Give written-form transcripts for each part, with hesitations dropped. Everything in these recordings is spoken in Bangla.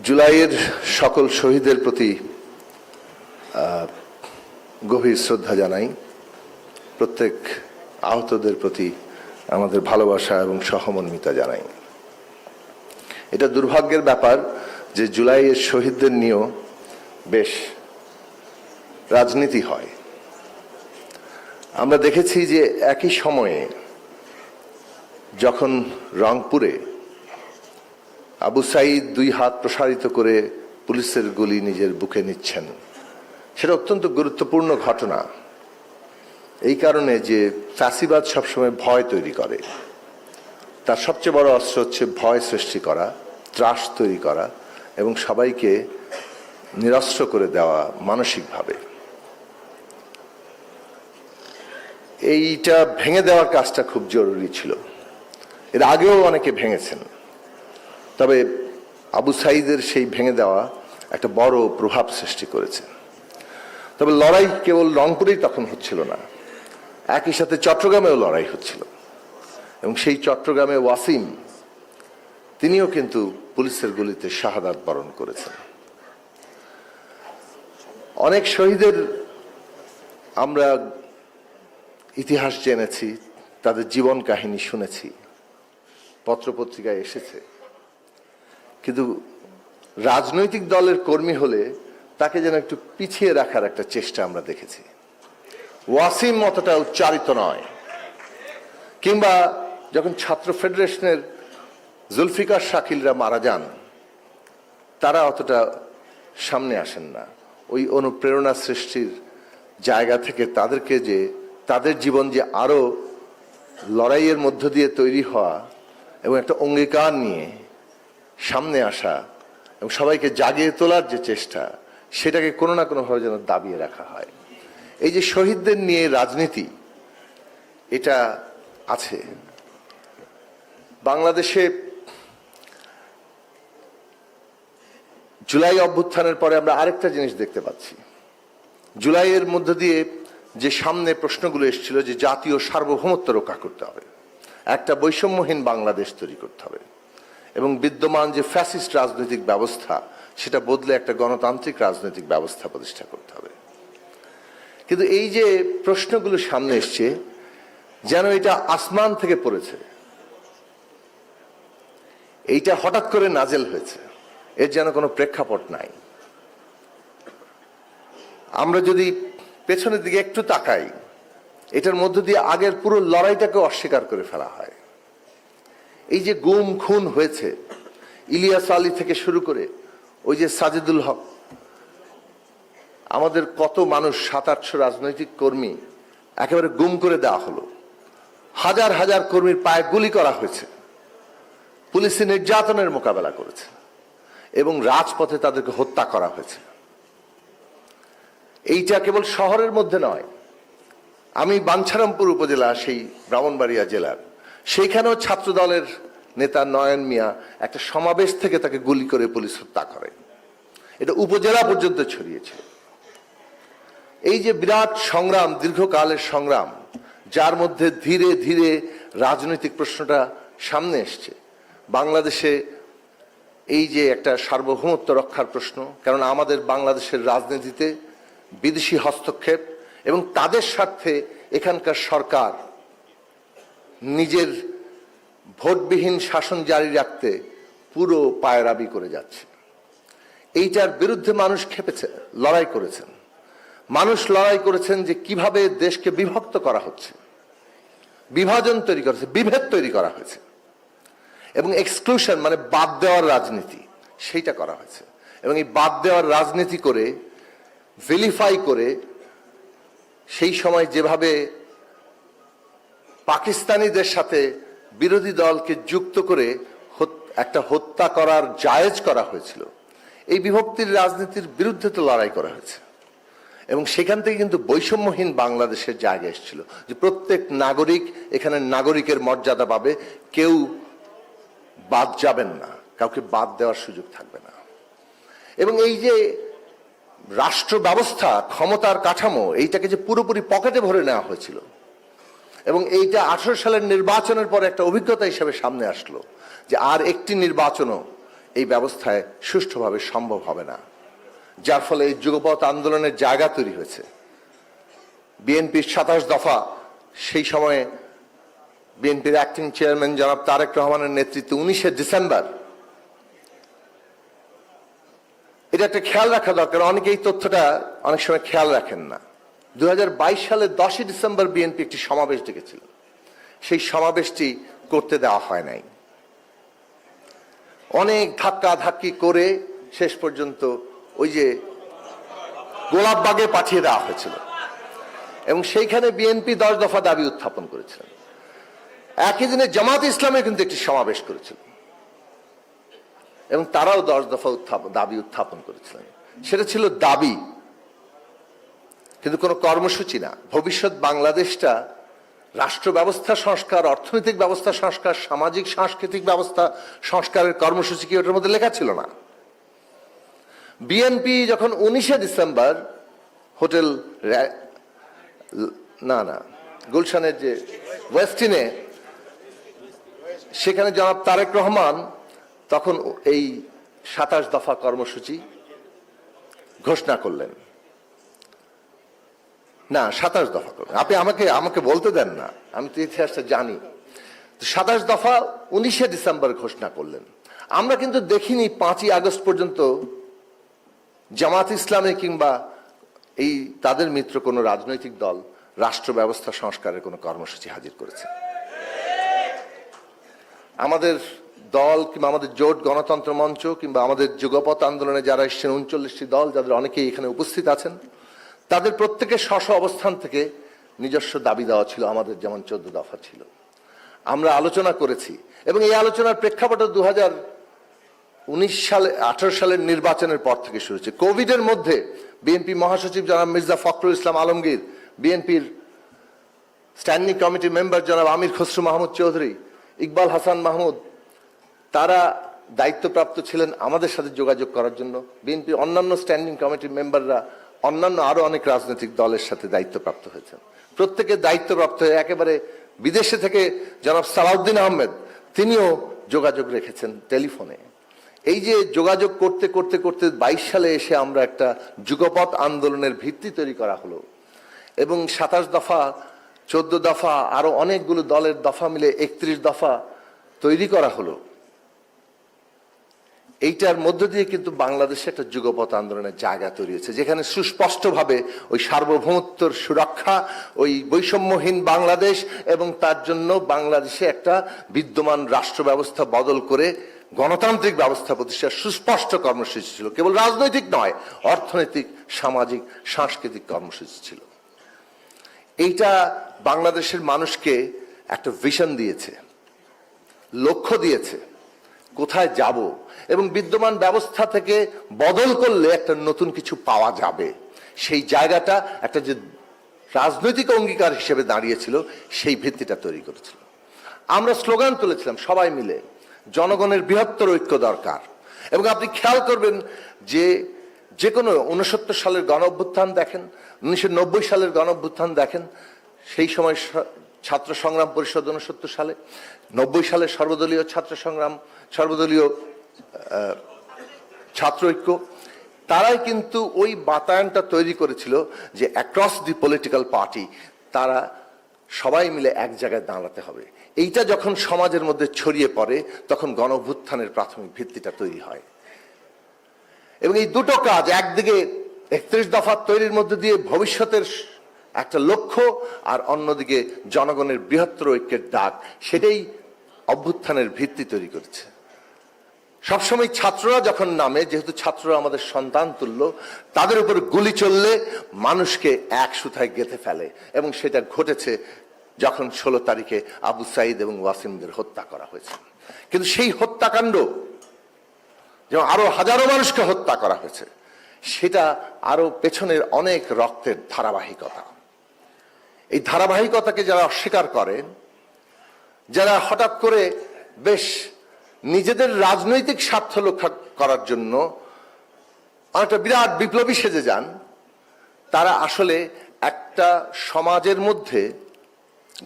জুলাইয়ের সকল শহীদের প্রতি গভীর শ্রদ্ধা জানাই। প্রত্যেক আহতদের প্রতি আমাদের ভালোবাসা এবং সহমর্মিতা জানাই। এটা দুর্ভাগ্যের ব্যাপার যে জুলাইয়ের শহীদদের নিয়েও বেশ রাজনীতি হয়। আমরা দেখেছি যে একই সময়ে যখন রংপুরে আবু সাঈদ দুই হাত প্রসারিত করে পুলিশের গুলি নিজের বুকে নিচ্ছেন, সেটা অত্যন্ত গুরুত্বপূর্ণ ঘটনা। এই কারণে যে ফ্যাসিবাদ সবসময় ভয় তৈরি করে, তার সবচেয়ে বড় অস্ত্র হচ্ছে ভয় সৃষ্টি করা, ত্রাস তৈরি করা এবং সবাইকে নিরস্ত্র করে দেওয়া মানসিকভাবে। এইটা ভেঙে দেওয়ার কাজটা খুব জরুরি ছিল। এর আগেও অনেকে ভেঙেছেন, তবে আবু সাঈদের সেই ভেঙে দেওয়া একটা বড় প্রভাব সৃষ্টি করেছে। তবে লড়াই কেবল রংপুরেই তখন হচ্ছিল না, একই সাথে চট্টগ্রামেও লড়াই হচ্ছিল এবং সেই চট্টগ্রামে ওয়াসিম তিনিও কিন্তু পুলিশের গুলিতে শাহাদাত বরণ করেছেন। অনেক শহীদের আমরা ইতিহাস জেনেছি, তাদের জীবন কাহিনী শুনেছি, পত্রপত্রিকায় এসেছে, কিন্তু রাজনৈতিক দলের কর্মী হলে তাকে যেন একটু পিছিয়ে রাখার একটা চেষ্টা আমরা দেখেছি। ওয়াসিম অতটা উচ্চারিত নয়, কিংবা যখন ছাত্র ফেডারেশনের জুলফিকার শাকিলরা মারা যান, তারা অতটা সামনে আসেন না। ওই অনুপ্রেরণা সৃষ্টির জায়গা থেকে তাদেরকে যে তাদের জীবন যে আরো লড়াইয়ের মধ্য দিয়ে তৈরি হওয়া এবং একটা অঙ্গীকার নিয়ে সামনে আসা এবং সবাইকে জাগিয়ে তোলার যে চেষ্টা, সেটাকে কোনো না কোনোভাবে যেন দাবিয়ে রাখা হয়। এই যে শহীদদের নিয়ে রাজনীতি, এটা আছে বাংলাদেশে। জুলাই অভ্যুত্থানের পরে আমরা আরেকটা জিনিস দেখতে পাচ্ছি। জুলাইয়ের মধ্য দিয়ে যে সামনে প্রশ্নগুলো এসেছিল যে জাতীয় সার্বভৌমত্ব রক্ষা করতে হবে, একটা বৈষম্যহীন বাংলাদেশ তৈরি করতে হবে এবং বিদ্যমান যে ফ্যাসিস্ট রাজনৈতিক ব্যবস্থা, সেটা বদলে একটা গণতান্ত্রিক রাজনৈতিক ব্যবস্থা প্রতিষ্ঠা করতে হবে। কিন্তু এই যে প্রশ্নগুলো সামনে এসছে, যেন এটা আসমান থেকে পড়েছে, এইটা হঠাৎ করে নাজেল হয়েছে, এর যেন কোনো প্রেক্ষাপট নাই। আমরা যদি পেছনের দিকে একটু তাকাই, এটার মধ্য দিয়ে আগের পুরো লড়াইটাকে অস্বীকার করে ফেলা হয়। এই যে গুম খুন হয়েছে, ইলিয়াস আলী থেকে শুরু করে ওই যে সাজিদুল হক, আমাদের কত মানুষ, 700-800 রাজনৈতিক কর্মী একেবারে গুম করে দেওয়া হলো, হাজার হাজার কর্মীর পায়ে গুলি করা হয়েছে, পুলিশি নির্যাতনের মোকাবেলা করেছে এবং রাজপথে তাদেরকে হত্যা করা হয়েছে। এইটা কেবল শহরের মধ্যে নয়, আমি বাঞ্ছারামপুর উপজেলা, সেই ব্রাহ্মণবাড়িয়া জেলার, সেইখানেও ছাত্র দলের নেতা নয়ন মিয়া একটা সমাবেশ থেকে তাকে গুলি করে পুলিশ হত্যা করে। এটা উপজেলা পর্যন্ত ছড়িয়েছে। এই যে বিরাট সংগ্রাম, দীর্ঘকালের সংগ্রাম, যার মধ্যে ধীরে ধীরে রাজনৈতিক প্রশ্নটা সামনে এসছে। বাংলাদেশে এই যে একটা সার্বভৌমত্ব রক্ষার প্রশ্ন, কারণ আমাদের বাংলাদেশের রাজনীতিতে বিদেশি হস্তক্ষেপ এবং তাদের স্বার্থে এখানকার সরকার নিজের ভোটবিহীন শাসন জারি রাখতে পুরো পায়রাবি করে যাচ্ছে। এইটার বিরুদ্ধে মানুষ খেপেছে, লড়াই করেছেন। মানুষ লড়াই করেছেন যে কিভাবে দেশকে বিভক্ত করা হচ্ছে, বিভাজন তৈরি করেছে, বিভেদ তৈরি করা হয়েছে এবং এক্সক্লুশন মানে বাদ দেওয়ার রাজনীতি, সেইটা করা হয়েছে। এবং এই বাদ দেওয়ার রাজনীতি করে, ভিলিফাই করে, সেই সময় যেভাবে পাকিস্তানিদের সাথে বিরোধী দলকে যুক্ত করে একটা হত্যা করার জায়েজ করা হয়েছিল, এই বিভক্তির রাজনীতির বিরুদ্ধে তো লড়াই করা হয়েছে। এবং সেখান থেকে কিন্তু বৈষম্যহীন বাংলাদেশের জায়গা এসেছিল যে প্রত্যেক নাগরিক এখানে নাগরিকের মর্যাদা পাবে, কেউ বাদ যাবেন না, কাউকে বাদ দেওয়ার সুযোগ থাকবে না। এবং এই যে রাষ্ট্র ব্যবস্থা, ক্ষমতার কাঠামো, এইটাকে যে পুরোপুরি পকেটে ভরে নেওয়া হয়েছিল এবং এইটা 18 সালের নির্বাচনের পরে একটা অভিজ্ঞতা হিসেবে সামনে আসলো যে আর একটি নির্বাচনও এই ব্যবস্থায় সুষ্ঠুভাবে সম্ভব হবে না, যার ফলে এই যুগপৎ আন্দোলনের জায়গা তৈরি হয়েছে। বিএনপির ২৭ দফা, সেই সময়ে বিএনপির অ্যাক্টিং চেয়ারম্যান জনাব তারেক রহমানের নেতৃত্বে 19শে ডিসেম্বর, এটা একটা খেয়াল রাখা দরকার, অনেকে এই তথ্যটা অনেক সময় খেয়াল রাখেন না। 2022 সালের 10ই ডিসেম্বর বিএনপি একটি সমাবেশ ডেকেছিল, সেই সমাবেশটি করতে দেওয়া হয় নাই। অনেক ধাক্কা ধাক্কি করে শেষ পর্যন্ত ওই যে গোলাপবাগে পাঠিয়ে দেওয়া হয়েছিল এবং সেইখানে বিএনপি 10 দফা দাবি উত্থাপন করেছিলেন। একই দিনে জামাত ইসলামে কিন্তু একটি সমাবেশ করেছিল এবং তারাও 10 দফা দাবি উত্থাপন করেছিলেন। সেটা ছিল দাবি, কিন্তু কোনো কর্মসূচি না। ভবিষ্যৎ বাংলাদেশটা রাষ্ট্র ব্যবস্থা সংস্কার, অর্থনৈতিক ব্যবস্থা সংস্কার, সামাজিক সাংস্কৃতিক ব্যবস্থা সংস্কারের কর্মসূচি কি ওটার মধ্যে লেখা ছিল না? বিএনপি যখন 19শে ডিসেম্বর হোটেল গুলশানের যে ওয়েস্টিনে, সেখানে জনাব তারেক রহমান তখন এই 27 দফা কর্মসূচি ঘোষণা করলেন। না, 27 দফা করলেন। আপনি আমাকে বলতে দেন না, আমি তো ইতিহাসটা জানি। 27 দফা 19শে ডিসেম্বর ঘোষণা করলেন। আমরা কিন্তু দেখিনি 5ই আগস্ট পর্যন্ত জামাত ইসলামে কিংবা এই তাদের মিত্র কোনো রাজনৈতিক দল রাষ্ট্র ব্যবস্থা সংস্কারের কোনো কর্মসূচি হাজির করেছে। আমাদের দল কিংবা আমাদের জোট গণতন্ত্র মঞ্চ কিংবা আমাদের যুগপৎ আন্দোলনে যারা এসেছেন 39টি দল, যাদের অনেকেই এখানে উপস্থিত আছেন, তাদের প্রত্যেকের স্ব অবস্থান থেকে নিজস্ব দাবি দেওয়া ছিল। আমাদের যেমন 14 দফা ছিল, আমরা আলোচনা করেছি এবং এই আলোচনার প্রেক্ষাপটে 2019 সালে 18 সালের নির্বাচনের পর থেকে শুরু হয়েছে। কোভিডের মধ্যে বিএনপি মহাসচিব জনাব মির্জা ফখরুল ইসলাম আলমগীর, বিএনপির স্ট্যান্ডিং কমিটি মেম্বার জনাব আমির খসরু মাহমুদ চৌধুরী, ইকবাল হাসান মাহমুদ, তারা দায়িত্বপ্রাপ্ত ছিলেন আমাদের সাথে যোগাযোগ করার জন্য। বিএনপির অন্যান্য স্ট্যান্ডিং কমিটির মেম্বাররা অন্যান্য আরো অনেক রাজনৈতিক দলের সাথে দায়িত্বপ্রাপ্ত হয়েছেন। প্রত্যেকে দায়িত্বপ্রাপ্ত হয়ে একেবারে বিদেশে থেকে জনাব সালাউদ্দিন আহমেদ, তিনিও যোগাযোগ রেখেছেন টেলিফোনে। এই যে যোগাযোগ করতে করতে করতে 22 সালে এসে আমরা একটা যুগপৎ আন্দোলনের ভিত্তি তৈরি করা হলো এবং 27 দফা, 14 দফা, আরো অনেকগুলো দলের দফা মিলে 31 দফা তৈরি করা হলো। এইটার মধ্য দিয়ে কিন্তু বাংলাদেশে একটা যুগপৎ আন্দোলনের জায়গা তৈরি হয়েছে, যেখানে সুস্পষ্টভাবে ওই সার্বভৌমত্বর সুরক্ষা, ওই বৈষম্যহীন বাংলাদেশ এবং তার জন্য বাংলাদেশে একটা বিদ্যমান রাষ্ট্র ব্যবস্থা বদল করে গণতান্ত্রিক ব্যবস্থা প্রতিষ্ঠার সুস্পষ্ট কর্মসূচি ছিল। কেবল রাজনৈতিক নয়, অর্থনৈতিক, সামাজিক, সাংস্কৃতিক কর্মসূচি ছিল। এইটা বাংলাদেশের মানুষকে একটা ভিশন দিয়েছে, লক্ষ্য দিয়েছে কোথায় যাব এবং বিদ্যমান ব্যবস্থা থেকে বদল করলে একটা নতুন কিছু পাওয়া যাবে। সেই জায়গাটা একটা যে রাজনৈতিক অঙ্গীকার হিসেবে দাঁড়িয়েছিল, সেই ভিত্তিটা তৈরি করেছিল। আমরা স্লোগান তুলেছিলাম সবাই মিলে, জনগণের বৃহত্তর ঐক্য দরকার। এবং আপনি খেয়াল করবেন যে কোনো 69 সালের গণ অভ্যুত্থান দেখেন, 1990 সালের গণ অভ্যুত্থান দেখেন, সেই সময় ছাত্র সংগ্রাম পরিষদ 69 সালে, 90 সালে সর্বদলীয় ছাত্র সংগ্রাম, সর্বদলীয় ছাত্র ঐক্য, তারাই কিন্তু ওই বাতায়নটা তৈরি করেছিল যে অ্যাক্রস দি পলিটিক্যাল পার্টি তারা সবাই মিলে এক জায়গায় দাঁড়াতে হবে। এইটা যখন সমাজের মধ্যে ছড়িয়ে পড়ে তখন গণ অভ্যুত্থানের প্রাথমিক ভিত্তিটা তৈরি হয়। এবং এই দুটো কাজ, একদিকে 31 দফা তৈরির মধ্যে দিয়ে ভবিষ্যতের একটা লক্ষ্য, আর অন্যদিকে জনগণের বৃহত্তর ঐক্যের ডাক, সেটাই অভ্যুত্থানের ভিত্তি তৈরি করেছে। সবসময় ছাত্ররা যখন নামে, যেহেতু ছাত্ররা আমাদের সন্তান তুল্য, তাদের উপর গুলি চললে মানুষকে এক সুতায় গেঁথে ফেলে এবং সেটা ঘটেছে যখন 16 তারিখে আবু সাইদ এবং ওয়াসিমদের হত্যা করা হয়েছে। কিন্তু সেই হত্যাকাণ্ড, যেমন আরো হাজারো মানুষকে হত্যা করা হয়েছে, সেটা আরো পেছনের অনেক রক্তের ধারাবাহিকতা। এই ধারাবাহিকতাকে যারা অস্বীকার করেন, যারা হঠাৎ করে বেশ নিজেদের রাজনৈতিক স্বার্থ রক্ষা করার জন্য অনেকটা বিরাট বিপ্লবী সেজে যান, তারা আসলে একটা সমাজের মধ্যে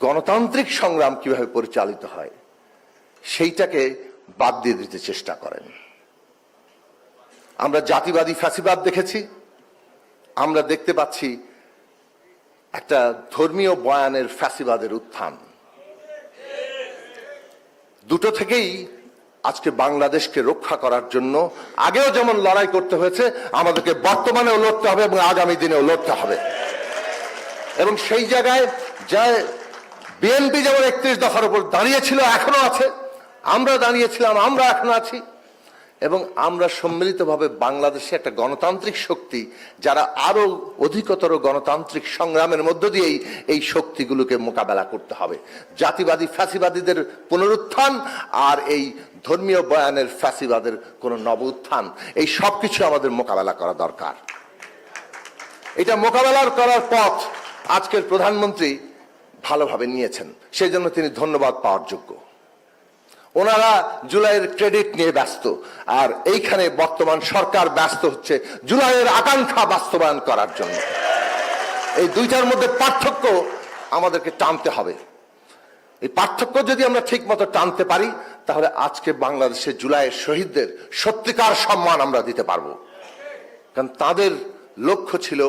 গণতান্ত্রিক সংগ্রাম কিভাবে পরিচালিত হয় সেইটাকে বাদ দিয়ে দিতে চেষ্টা করেন। আমরা জাতিবাদী ফ্যাসিবাদ দেখেছি, আমরা দেখতে পাচ্ছি একটা ধর্মীয় বয়ানের ফ্যাসিবাদের উত্থান। দুটো থেকেই আজকে বাংলাদেশকে রক্ষা করার জন্য আগেও যেমন লড়াই করতে হয়েছে, আমাদেরকে বর্তমানেও লড়তে হবে এবং আগামী দিনেও লড়তে হবে। এবং সেই জায়গায় যা বিএনপি যেমন 31 দফার উপর দাঁড়িয়েছিল, এখনো আছে, আমরা দাঁড়িয়েছিলাম, আমরা এখনো আছি। এবং আমরা সম্মিলিতভাবে বাংলাদেশে একটা গণতান্ত্রিক শক্তি, যারা আরো অধিকতর গণতান্ত্রিক সংগ্রামের মধ্য দিয়েই এই শক্তিগুলোকে মোকাবেলা করতে হবে। জাতিবাদী ফ্যাসিবাদীদের পুনরুত্থান আর এই ধর্মীয় বয়ানের ফ্যাসিবাদের কোনো নব উত্থান, এই সবকিছু আমাদের মোকাবেলা করা দরকার। এটা মোকাবেলার করার পথ আজকের প্রধানমন্ত্রী ভালোভাবে নিয়েছেন, সেই জন্য তিনি ধন্যবাদ পাওয়ার যোগ্য। ওনারা জুলাইয়ের ক্রেডিট নিয়ে ব্যস্ত, আর এইখানে বর্তমান সরকার ব্যস্ত হচ্ছে জুলাইয়ের আকাঙ্ক্ষা বাস্তবায়ন করার জন্য। এই দুইটার মধ্যে পার্থক্য আমাদেরকে টানতে হবে। এই পার্থক্য যদি আমরা ঠিক মতো টানতে পারি, তাহলে আজকে বাংলাদেশে জুলাইয়ের শহীদদের সত্যিকার সম্মান আমরা দিতে পারবো। কারণ তাদের লক্ষ্য ছিল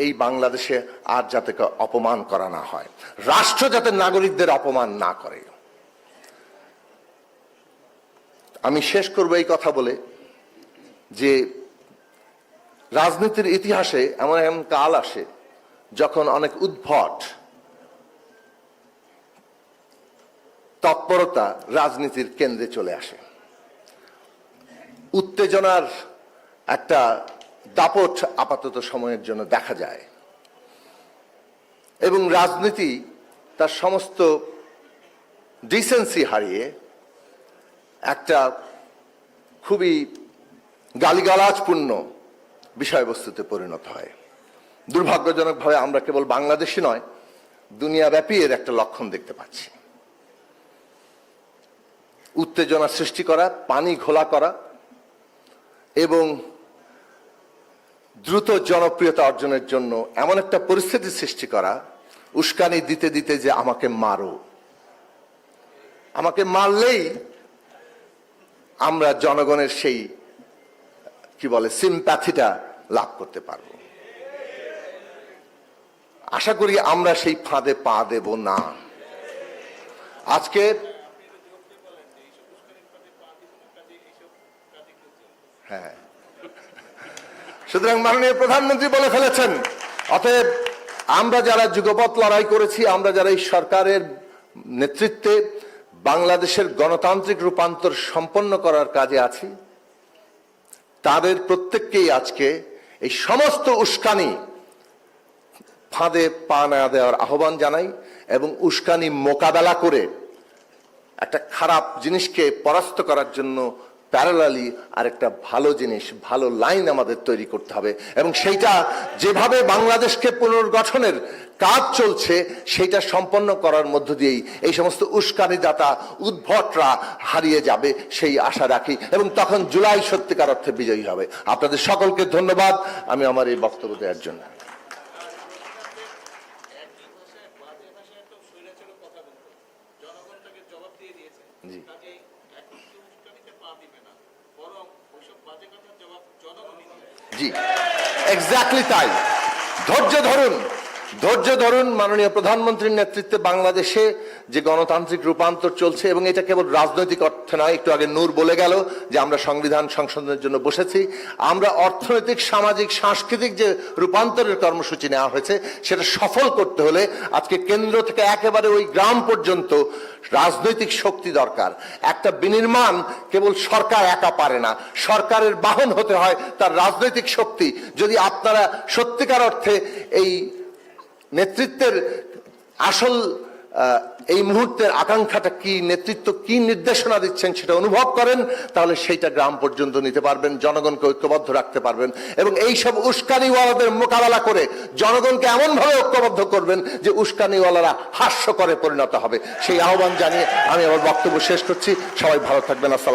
এই বাংলাদেশে আর যাতে অপমান করা না হয়, রাষ্ট্র যাতে নাগরিকদের অপমান না করে। আমি শেষ করব এই কথা বলে যে রাজনীতির ইতিহাসে এমন এমন কাল আসে যখন অনেক উদ্ভট তৎপরতা রাজনীতির কেন্দ্রে চলে আসে, উত্তেজনার একটা দাপট আপাতত সময়ের জন্য দেখা যায়, এবং রাজনীতি তার সমস্ত ডিসেন্সি হারিয়ে একটা খুবই গালিগালাজপূর্ণ বিষয়বস্তুতে পরিণত হয়। দুর্ভাগ্যজনকভাবে আমরা কেবল বাংলাদেশি নয়, দুনিয়াব্যাপী এর একটা লক্ষণ দেখতে পাচ্ছি। উত্তেজনা সৃষ্টি করা, পানি ঘোলা করা এবং দ্রুত জনপ্রিয়তা অর্জনের জন্য এমন একটা পরিস্থিতি সৃষ্টি করা, উস্কানি দিতে দিতে যে আমাকে মারো, আমাকে মারলেই আমরা জনগণের সেই কি বলে সিম্প্যাথিটা লাভ করতে পারব। আশা করি আমরা সেই ফাঁদে পা দেব না। আজকে হ্যাঁ, সুতরাং মাননীয় প্রধানমন্ত্রী বলে ফেলেছেন, অতএব আমরা যারা যুগপৎ লড়াই করেছি, আমরা যারা এই সরকারের নেতৃত্বে বাংলাদেশের গণতান্ত্রিক রূপান্তর সম্পন্ন করার কাজে আছি, তাদের প্রত্যেককেই আজকে এই সমস্ত উস্কানি ফাঁদে পা না দেওয়ার আহ্বান জানাই, এবং উস্কানি মোকাবেলা করে একটা খারাপ জিনিসকে পরাস্ত করার জন্য প্যারালালি আরেকটা ভালো জিনিস, ভালো লাইন আমাদের তৈরি করতে হবে। এবং সেইটা যেভাবে বাংলাদেশকে পুনর্গঠনের কাজ চলছে, সেইটা সম্পন্ন করার মধ্য দিয়েই এই সমস্ত উস্কানিদাতা উদ্ভটরা হারিয়ে যাবে, সেই আশা রাখি, এবং তখন জুলাই সত্যিকার অর্থে বিজয়ী হবে। আপনাদের সকলকে ধন্যবাদ আমি আমার এই বক্তব্য দেওয়ার জন্য। জি, জি, এক্স্যাক্টলি তাই। ধৈর্য ধরুন, ধৈর্য ধরুন। মাননীয় প্রধানমন্ত্রীর নেতৃত্বে বাংলাদেশে যে গণতান্ত্রিক রূপান্তর চলছে, এবং এটা কেবল রাজনৈতিক অর্থে নয়, একটু আগে নূর বলে গেল যে আমরা সংবিধান সংশোধনের জন্য বসেছি, আমরা অর্থনৈতিক, সামাজিক, সাংস্কৃতিক যে রূপান্তরের কর্মসূচি নেওয়া হয়েছে সেটা সফল করতে হলে আজকে কেন্দ্র থেকে একেবারে ওই গ্রাম পর্যন্ত রাজনৈতিক শক্তি দরকার। একটা বিনির্মাণ কেবল সরকার একা পারে না, সরকারের বাহন হতে হয় তার রাজনৈতিক শক্তি। যদি আপনারা সত্যিকার অর্থে এই নেতৃত্বের আসল এই মুহূর্তের আকাঙ্ক্ষাটা কি, নেতৃত্ব কি নির্দেশনা দিচ্ছেন সেটা অনুভব করেন, তাহলে সেইটা গ্রাম পর্যন্ত নিতে পারবেন, জনগণকে ঐক্যবদ্ধ রাখতে পারবেন, এবং এই সব উস্কানিওয়ালাদের মোকাবেলা করে জনগণকে এমনভাবে ঐক্যবদ্ধ করবেন যে উস্কানিওয়ালারা হাস্যকরে পরিণত হবে। সেই আহ্বান জানিয়ে আমি আমার বক্তব্য শেষ করছি। সবাই ভালো থাকবেন। আসসালাম।